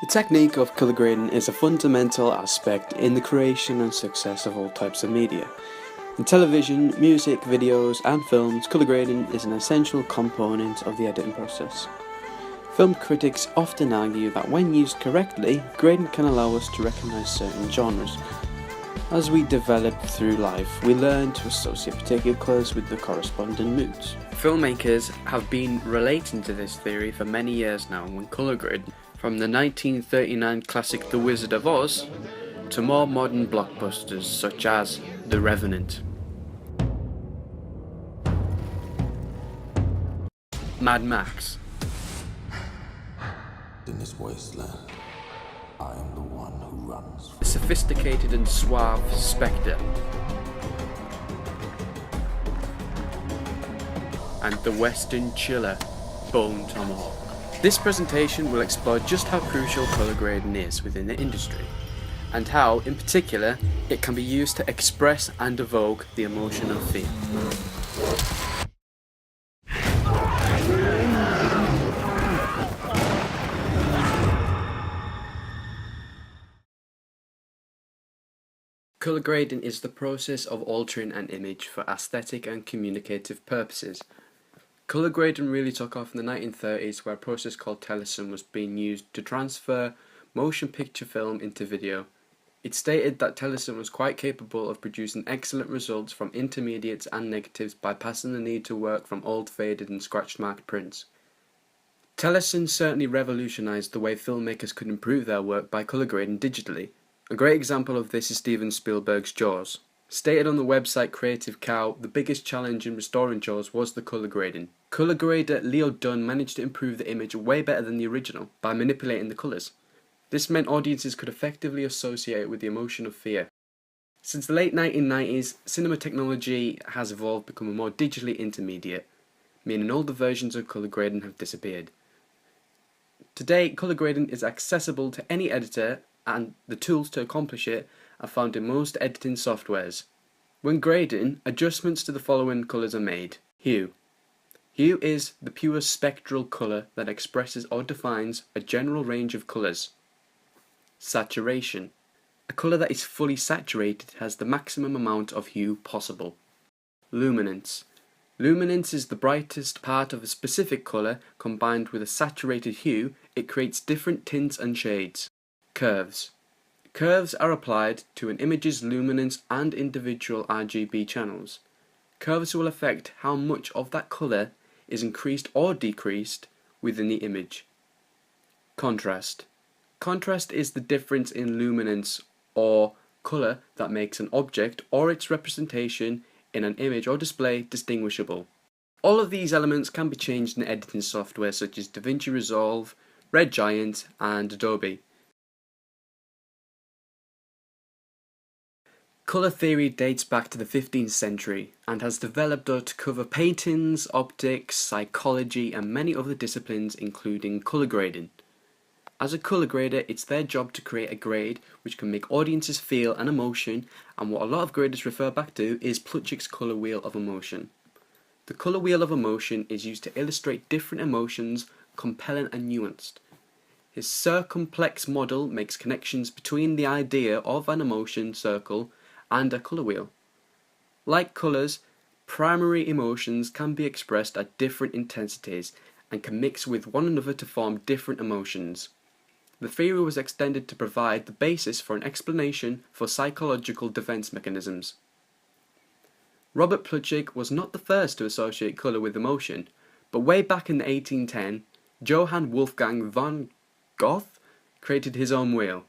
technique of colour grading is a fundamental aspect in the creation and success of all types of media. In television, music, videos and films, colour grading is an essential component of the editing process. Film critics often argue that when used correctly, grading can allow us to recognise certain genres. As we develop through life, we learn to associate particular colours with the corresponding moods. Filmmakers have been relating to this theory for many years now when colour grading, from the 1939 classic The Wizard of Oz to more modern blockbusters such as The Revenant. Mad Max. In this wasteland, I am the one who runs. The sophisticated and suave Spectre. And the Western chiller, Bone Tomahawk. This presentation will explore just how crucial colour grading is within the industry, and how, in particular, it can be used to express and evoke the emotion of fear. Colour grading is the process of altering an image for aesthetic and communicative purposes. Colour grading really took off in the 1930s, where a process called Teleson was being used to transfer motion picture film into video. It stated that Teleson was quite capable of producing excellent results from intermediates and negatives, bypassing the need to work from old faded and scratch marked prints. Teleson certainly revolutionised the way filmmakers could improve their work by colour grading digitally. A great example of this is Steven Spielberg's Jaws. Stated on the website Creative Cow, the biggest challenge in restoring Jaws was the colour grading. Colour grader Leo Dunn managed to improve the image way better than the original by manipulating the colours. This meant audiences could effectively associate it with the emotion of fear. Since the late 1990s, cinema technology has evolved, becoming more digitally intermediate, meaning older versions of colour grading have disappeared. Today, colour grading is accessible to any editor, and the tools to accomplish it are found in most editing softwares. When grading, adjustments to the following colours are made. Hue. Hue is the pure spectral colour that expresses or defines a general range of colours. Saturation. A colour that is fully saturated has the maximum amount of hue possible. Luminance. Luminance is the brightest part of a specific colour. Combined with a saturated hue, it creates different tints and shades. Curves. Curves are applied to an image's luminance and individual RGB channels. Curves will affect how much of that colour is increased or decreased within the image. Contrast. Contrast is the difference in luminance or colour that makes an object or its representation in an image or display distinguishable. All of these elements can be changed in editing software such as DaVinci Resolve, Red Giant and Adobe. Colour theory dates back to the 15th century and has developed to cover paintings, optics, psychology and many other disciplines including colour grading. As a colour grader, it's their job to create a grade which can make audiences feel an emotion, and what a lot of graders refer back to is Plutchik's colour wheel of emotion. The colour wheel of emotion is used to illustrate different emotions, compelling and nuanced. His circumplex model makes connections between the idea of an emotion circle and a colour wheel. Like colours, primary emotions can be expressed at different intensities and can mix with one another to form different emotions. The theory was extended to provide the basis for an explanation for psychological defense mechanisms. Robert Plutchik was not the first to associate colour with emotion, but way back in 1810, Johann Wolfgang von Goethe created his own wheel.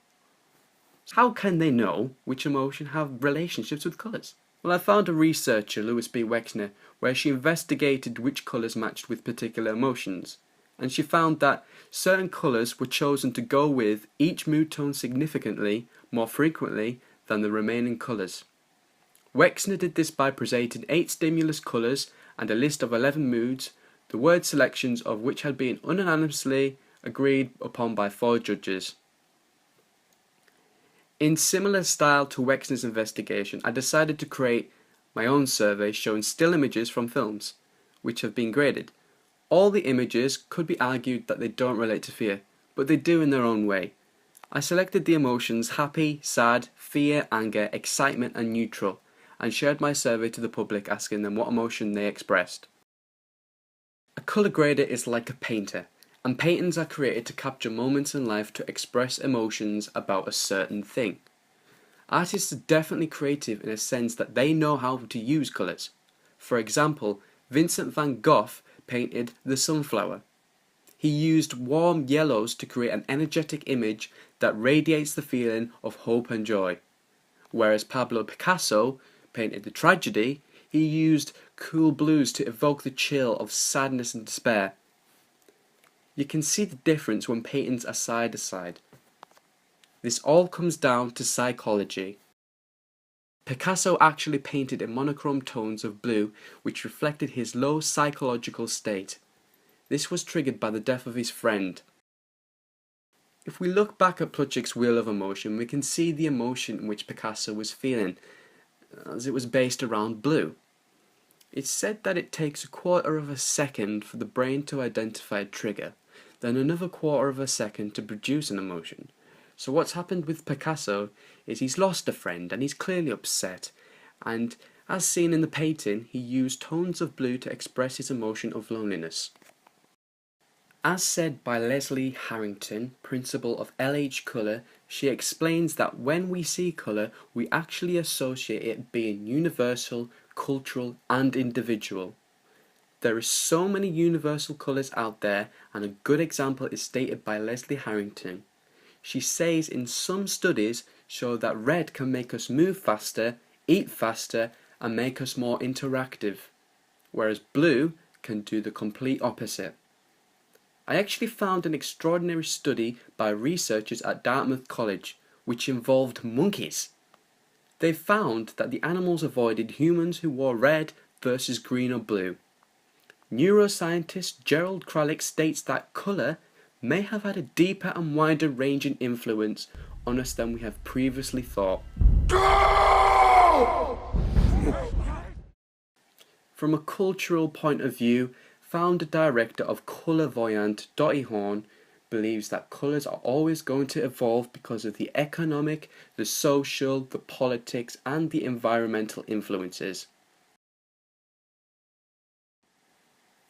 How can they know which emotion have relationships with colours? Well, I found a researcher, Louis B. Wexner, where she investigated which colours matched with particular emotions, and she found that certain colours were chosen to go with each mood tone significantly more frequently than the remaining colours. Wexner did this by presenting 8 stimulus colours and a list of 11 moods, the word selections of which had been unanimously agreed upon by 4 judges. In similar style to Wexner's investigation, I decided to create my own survey showing still images from films, which have been graded. All the images could be argued that they don't relate to fear, but they do in their own way. I selected the emotions happy, sad, fear, anger, excitement and neutral, and shared my survey to the public asking them what emotion they expressed. A colour grader is like a painter, and paintings are created to capture moments in life to express emotions about a certain thing. Artists are definitely creative in a sense that they know how to use colours. For example, Vincent van Gogh painted the sunflower. He used warm yellows to create an energetic image that radiates the feeling of hope and joy. Whereas Pablo Picasso painted the tragedy, he used cool blues to evoke the chill of sadness and despair. You can see the difference when paintings are side to side. This all comes down to psychology. Picasso actually painted in monochrome tones of blue which reflected his low psychological state. This was triggered by the death of his friend. If we look back at Plutchik's Wheel of Emotion, we can see the emotion which Picasso was feeling, as it was based around blue. It's said that it takes a quarter of a second for the brain to identify a trigger, then another quarter of a second to produce an emotion. So what's happened with Picasso is he's lost a friend and he's clearly upset, and as seen in the painting, he used tones of blue to express his emotion of loneliness. As said by Leslie Harrington, principal of LH Colour, she explains that when we see colour, we actually associate it being universal, cultural and individual. There are so many universal colours out there, and a good example is stated by Leslie Harrington. She says in some studies show that red can make us move faster, eat faster and make us more interactive, whereas blue can do the complete opposite. I actually found an extraordinary study by researchers at Dartmouth College, which involved monkeys. They found that the animals avoided humans who wore red versus green or blue. Neuroscientist Gerald Kralik states that colour may have had a deeper and wider ranging influence on us than we have previously thought. From a cultural point of view, founder-director of Colour Voyant, Dottie Horn, believes that colours are always going to evolve because of the economic, the social, the politics and the environmental influences.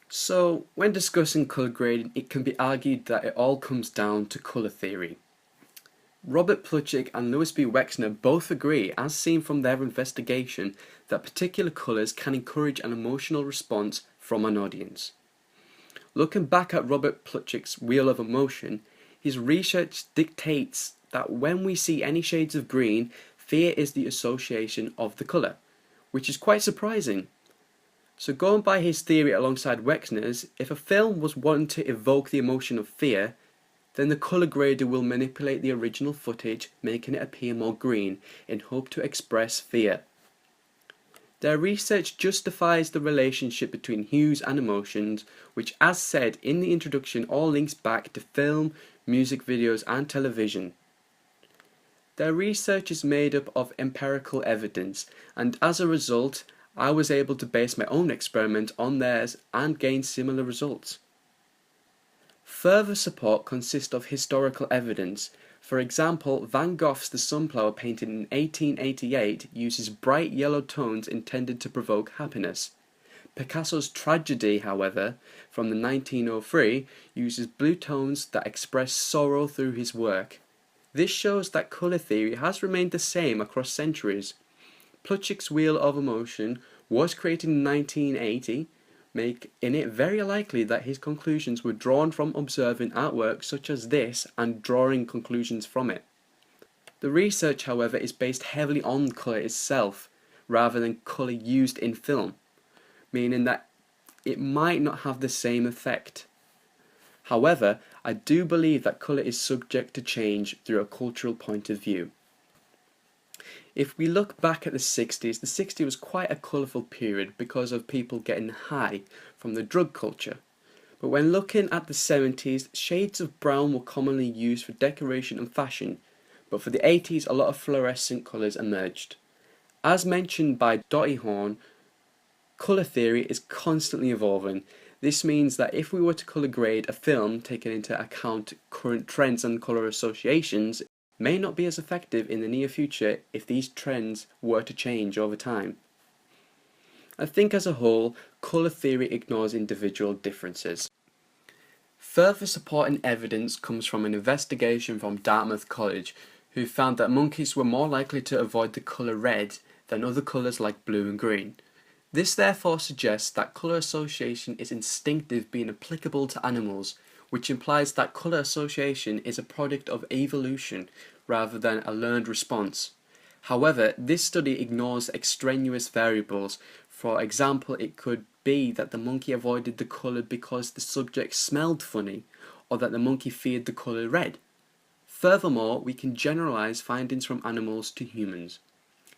So, when discussing colour grading, it can be argued that it all comes down to colour theory. Robert Plutchik and Louis B. Wexner both agree, as seen from their investigation, that particular colours can encourage an emotional response from an audience. Looking back at Robert Plutchik's Wheel of Emotion, his research dictates that when we see any shades of green, fear is the association of the colour, which is quite surprising. So going by his theory alongside Wexner's, if a film was wanting to evoke the emotion of fear, then the colour grader will manipulate the original footage, making it appear more green, in hope to express fear. Their research justifies the relationship between hues and emotions, which, as said in the introduction, all links back to film, music videos and television. Their research is made up of empirical evidence, and as a result, I was able to base my own experiment on theirs and gain similar results. Further support consists of historical evidence. For example, Van Gogh's The Sunflower, painted in 1888, uses bright yellow tones intended to provoke happiness. Picasso's Tragedy, however, from the 1903, uses blue tones that express sorrow through his work. This shows that colour theory has remained the same across centuries. Plutchik's Wheel of Emotion was created in 1980, making it very likely that his conclusions were drawn from observing artwork such as this and drawing conclusions from it. The research, however, is based heavily on colour itself, rather than colour used in film, meaning that it might not have the same effect. However, I do believe that colour is subject to change through a cultural point of view. If we look back at the 60s, the 60s was quite a colourful period because of people getting high from the drug culture. But when looking at the 70s, shades of brown were commonly used for decoration and fashion, but for the 80s a lot of fluorescent colours emerged. As mentioned by Dottie Horn, colour theory is constantly evolving. This means that if we were to colour grade a film taking into account current trends and colour associations, it may not be as effective in the near future if these trends were to change over time. I think as a whole, colour theory ignores individual differences. Further supporting evidence comes from an investigation from Dartmouth College, who found that monkeys were more likely to avoid the colour red than other colours like blue and green. This therefore suggests that colour association is instinctive, being applicable to animals, which implies that colour association is a product of evolution rather than a learned response. However, this study ignores extraneous variables. For example, it could be that the monkey avoided the colour because the subject smelled funny, or that the monkey feared the colour red. Furthermore, we can generalise findings from animals to humans.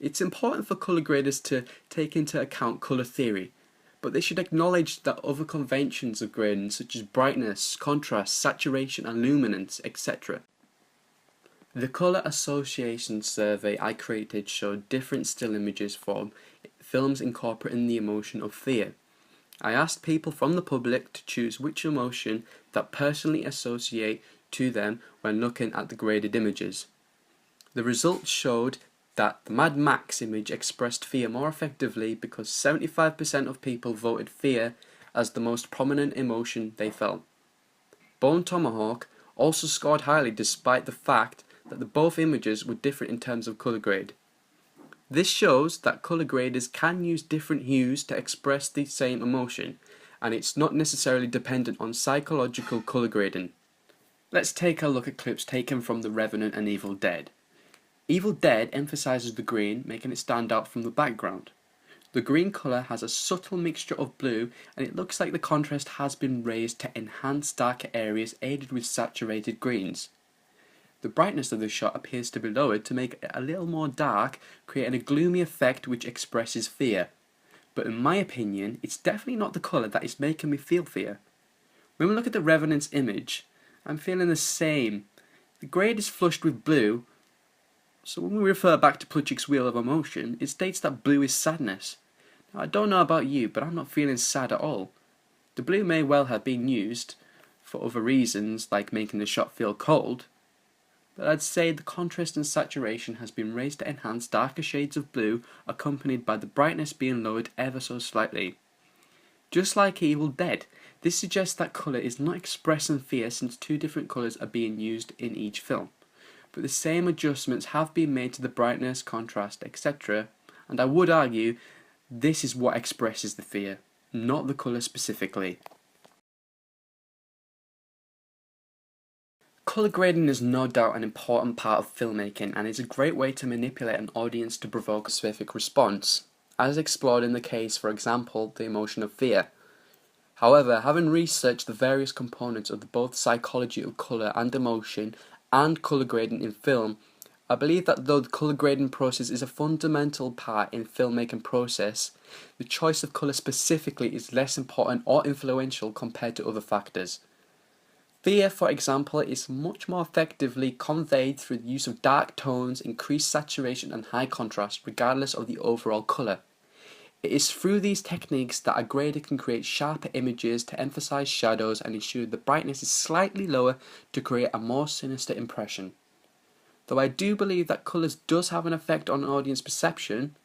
It's important for colour graders to take into account colour theory, but they should acknowledge that other conventions of grading such as brightness, contrast, saturation and luminance, etc. The Colour Association survey I created showed different still images from films incorporating the emotion of fear. I asked people from the public to choose which emotion that personally associate to them when looking at the graded images. The results showed that the Mad Max image expressed fear more effectively because 75% of people voted fear as the most prominent emotion they felt. Bone Tomahawk also scored highly despite the fact that both images were different in terms of colour grade. This shows that colour graders can use different hues to express the same emotion, and it's not necessarily dependent on psychological colour grading. Let's take a look at clips taken from The Revenant and Evil Dead. Evil Dead emphasises the green, making it stand out from the background. The green colour has a subtle mixture of blue, and it looks like the contrast has been raised to enhance darker areas aided with saturated greens. The brightness of the shot appears to be lowered to make it a little more dark, creating a gloomy effect which expresses fear. But in my opinion, it's definitely not the colour that is making me feel fear. When we look at the Revenant's image, I'm feeling the same. The grade is flushed with blue, so when we refer back to Plutchik's Wheel of Emotion, it states that blue is sadness. Now, I don't know about you, but I'm not feeling sad at all. The blue may well have been used for other reasons, like making the shot feel cold, but I'd say the contrast and saturation has been raised to enhance darker shades of blue, accompanied by the brightness being lowered ever so slightly. Just like Evil Dead, this suggests that colour is not expressing fear since two different colours are being used in each film. But the same adjustments have been made to the brightness, contrast, etc. And I would argue this is what expresses the fear, not the colour specifically. Colour grading is no doubt an important part of filmmaking and is a great way to manipulate an audience to provoke a specific response, as explored in the case, for example, the emotion of fear. However, having researched the various components of both psychology of colour and emotion and colour grading in film, I believe that though the colour grading process is a fundamental part in filmmaking process, the choice of colour specifically is less important or influential compared to other factors. Fear, for example, is much more effectively conveyed through the use of dark tones, increased saturation and high contrast regardless of the overall colour. It is through these techniques that a grader can create sharper images to emphasize shadows and ensure the brightness is slightly lower to create a more sinister impression. Though I do believe that colours does have an effect on audience perception,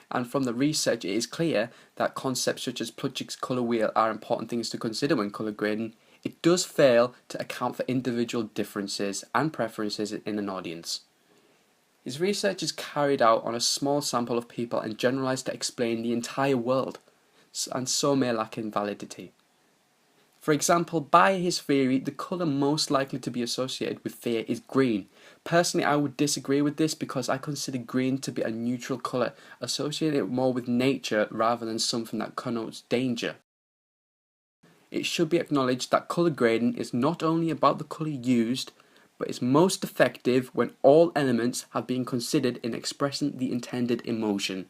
and from the research it is clear that concepts such as Plutchik's colour wheel are important things to consider when colour grading, it does fail to account for individual differences and preferences in an audience. His research is carried out on a small sample of people and generalised to explain the entire world, and so may lack in validity. For example, by his theory, the colour most likely to be associated with fear is green. Personally, I would disagree with this because I consider green to be a neutral colour, associated more with nature rather than something that connotes danger. It should be acknowledged that colour grading is not only about the colour used, but is most effective when all elements have been considered in expressing the intended emotion.